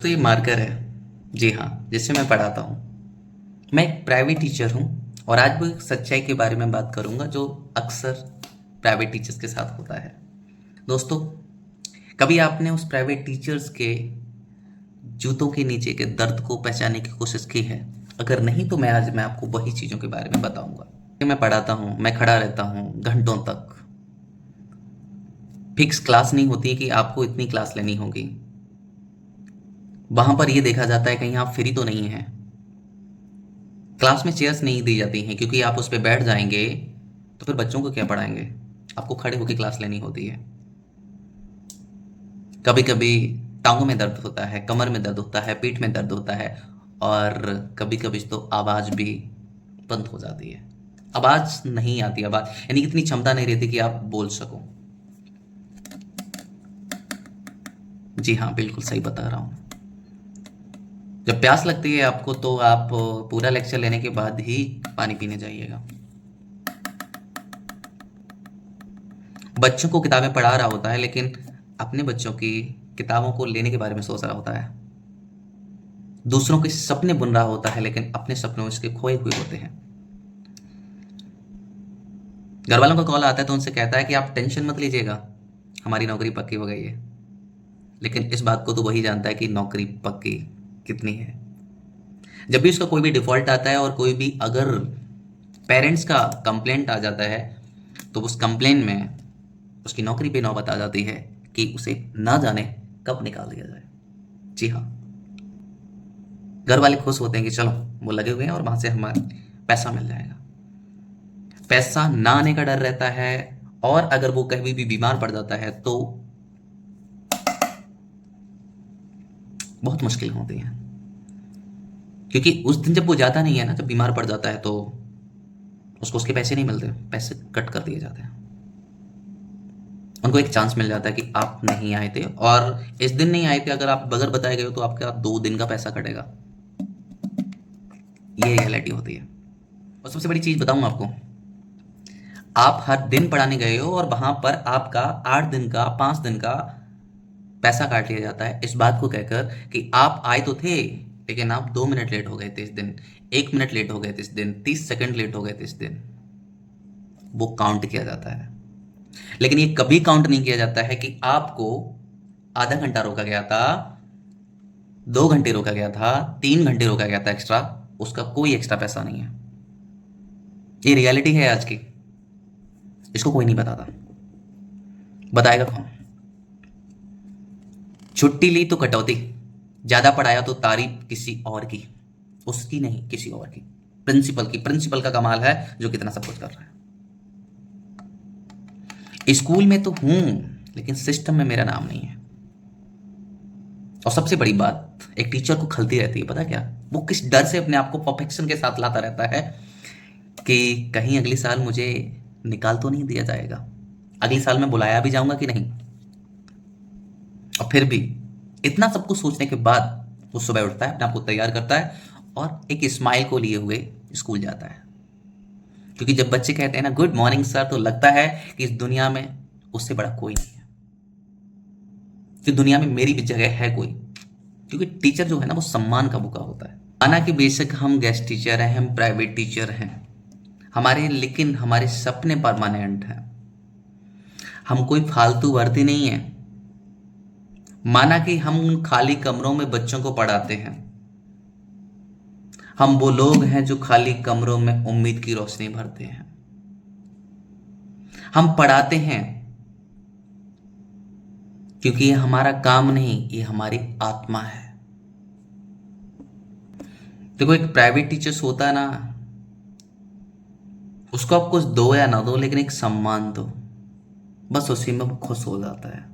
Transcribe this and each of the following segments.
तो ये मार्कर है। जी हाँ, जिससे मैं पढ़ाता हूँ। मैं एक प्राइवेट टीचर हूँ और आज वो एक सच्चाई के बारे में बात करूँगा जो अक्सर प्राइवेट टीचर्स के साथ होता है। दोस्तों, कभी आपने उस प्राइवेट टीचर्स के जूतों के नीचे के दर्द को पहचानने की कोशिश की है? अगर नहीं तो मैं आपको वही चीज़ों के बारे में बताऊँगा। मैं पढ़ाता हूँ, मैं खड़ा रहता हूँ घंटों तक। फिक्स क्लास नहीं होती कि आपको इतनी क्लास लेनी होगी। वहाँ पर ये देखा जाता है कहीं आप फ्री तो नहीं हैं। क्लास में चेयर्स नहीं दी जाती हैं क्योंकि आप उस पे बैठ जाएंगे तो फिर बच्चों को क्या पढ़ाएंगे। आपको खड़े होकर क्लास लेनी होती है। कभी कभी टांगों में दर्द होता है, कमर में दर्द होता है, पीठ में दर्द होता है और कभी कभी तो आवाज़ भी बंद हो जाती है। आवाज़ नहीं आती, आवाज़ यानी कि इतनी क्षमता नहीं रहती कि आप बोल सको। जी हाँ, बिल्कुल सही बता रहा हूँ। जब प्यास लगती है आपको तो आप पूरा लेक्चर लेने के बाद ही पानी पीने जाइएगा। बच्चों को किताबें पढ़ा रहा होता है लेकिन अपने बच्चों की किताबों को लेने के बारे में सोच रहा होता है। दूसरों के सपने बुन रहा होता है लेकिन अपने सपनों में इसके खोए हुए होते हैं। घर वालों का कॉल आता है तो उनसे कहता है कि आप टेंशन मत लीजिएगा, हमारी नौकरी पक्की हो गई है। लेकिन इस बात को तो वही जानता है कि नौकरी पक्की कितनी है। जब भी उसका कोई भी डिफॉल्ट आता है और कोई भी अगर पेरेंट्स का कंप्लेंट आ जाता है तो उस कंप्लेंट में उसकी नौकरी पे नौबत आ जाती है कि उसे ना जाने कब निकाल दिया जाए। जी हाँ, घर वाले खुश होते हैं कि चलो वो लगे हुए हैं और वहां से हमें पैसा मिल जाएगा। पैसा ना आने का डर रहता है और अगर वो कभी भी बीमार पड़ जाता है तो बहुत मुश्किल होती है। क्योंकि उस दिन जब वो जाता नहीं है ना, जब बीमार पड़ जाता है तो उसको उसके पैसे नहीं मिलते, पैसे कट कर दिए जाते हैं। उनको एक चांस मिल जाता है कि आप नहीं आए थे और इस दिन नहीं आए थे, अगर आप बगैर बताए गए हो तो आपका 2 दिन का पैसा कटेगा। ये रियलिटी होती है। और सबसे बड़ी चीज बताऊं आपको, आप हर दिन पढ़ाने गए हो और वहां पर आपका 8 दिन का 5 दिन का पैसा काट लिया जाता है इस बात को कहकर कि आप आए तो थे लेकिन आप 2 मिनट लेट हो गए थे इस दिन, 1 मिनट लेट हो गए थे इस दिन, 30 सेकंड लेट हो गए थे इस दिन। वो काउंट किया जाता है। लेकिन ये कभी काउंट नहीं किया जाता है कि आपको आधा घंटा रोका गया था, 2 घंटे रोका गया था, 3 घंटे रोका गया था एक्स्ट्रा, उसका कोई एक्स्ट्रा पैसा नहीं है। ये रियलिटी है आज की। इसको कोई नहीं बताता। बताएगा कौन? छुट्टी ली तो कटौती, ज्यादा पढ़ाया तो तारीफ किसी और की, उसकी नहीं किसी और की। प्रिंसिपल की, प्रिंसिपल का कमाल है जो कितना सब कुछ कर रहा है। स्कूल में तो हूं लेकिन सिस्टम में मेरा नाम नहीं है। और सबसे बड़ी बात एक टीचर को खलती रहती है, पता क्या? वो किस डर से अपने आप को परफेक्शन के साथ लाता रहता है कि कहीं अगले साल मुझे निकाल तो नहीं दिया जाएगा, अगले साल मैं बुलाया भी जाऊंगा कि नहीं। और फिर भी इतना सब कुछ सोचने के बाद वो सुबह उठता है, अपने आप को तैयार करता है और एक स्माइल को लिए हुए स्कूल जाता है। क्योंकि जब बच्चे कहते हैं ना गुड मॉर्निंग सर, तो लगता है कि इस दुनिया में उससे बड़ा कोई नहीं है, कि दुनिया में मेरी भी जगह है कोई। क्योंकि टीचर जो है ना वो सम्मान का भूखा होता है। माना कि बेशक हम गेस्ट टीचर हैं, हम प्राइवेट टीचर हैं हमारे, लेकिन हमारे सपने परमानेंट हैं। हम कोई फालतू भर्ती नहीं है। माना कि हम उन खाली कमरों में बच्चों को पढ़ाते हैं, हम वो लोग हैं जो खाली कमरों में उम्मीद की रोशनी भरते हैं। हम पढ़ाते हैं क्योंकि ये हमारा काम नहीं, ये हमारी आत्मा है। देखो, एक प्राइवेट टीचर्स होता है ना, उसको आप कुछ दो या ना दो लेकिन एक सम्मान दो, बस उसी में वो खुश हो जाता है।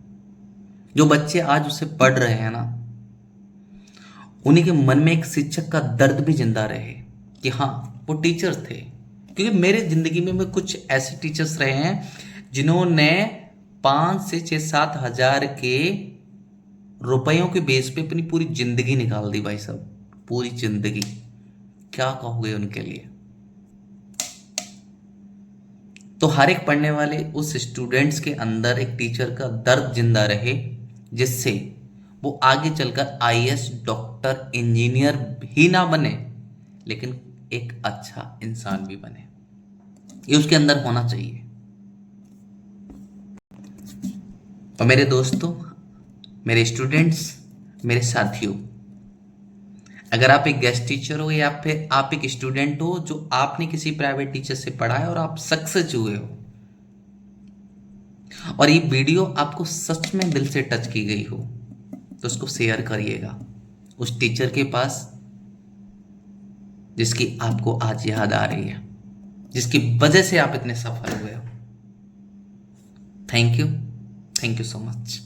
जो बच्चे आज उससे पढ़ रहे हैं ना, उन्हीं के मन में एक शिक्षक का दर्द भी जिंदा रहे कि हाँ वो टीचर्स थे। क्योंकि मेरे जिंदगी में कुछ ऐसे टीचर्स रहे हैं जिन्होंने 5 से 6 7 हजार के रुपयों के बेस पे अपनी पूरी जिंदगी निकाल दी। भाई साहब, पूरी जिंदगी। क्या कहोगे उनके लिए? तो हर एक पढ़ने वाले उस स्टूडेंट्स के अंदर एक टीचर का दर्द जिंदा रहे, जिससे वो आगे चलकर आईएएस, डॉक्टर, इंजीनियर ही ना बने, लेकिन एक अच्छा इंसान भी बने। ये उसके अंदर होना चाहिए। और मेरे दोस्तों, मेरे स्टूडेंट्स, मेरे साथियों, अगर आप एक गेस्ट टीचर हो या फिर आप एक स्टूडेंट हो जो आपने किसी प्राइवेट टीचर से पढ़ा है और आप सक्सेस हुए हो, और ये वीडियो आपको सच में दिल से टच की गई हो, तो उसको शेयर करिएगा उस टीचर के पास जिसकी आपको आज याद आ रही है, जिसकी वजह से आप इतने सफल हुए हो। Thank you so much.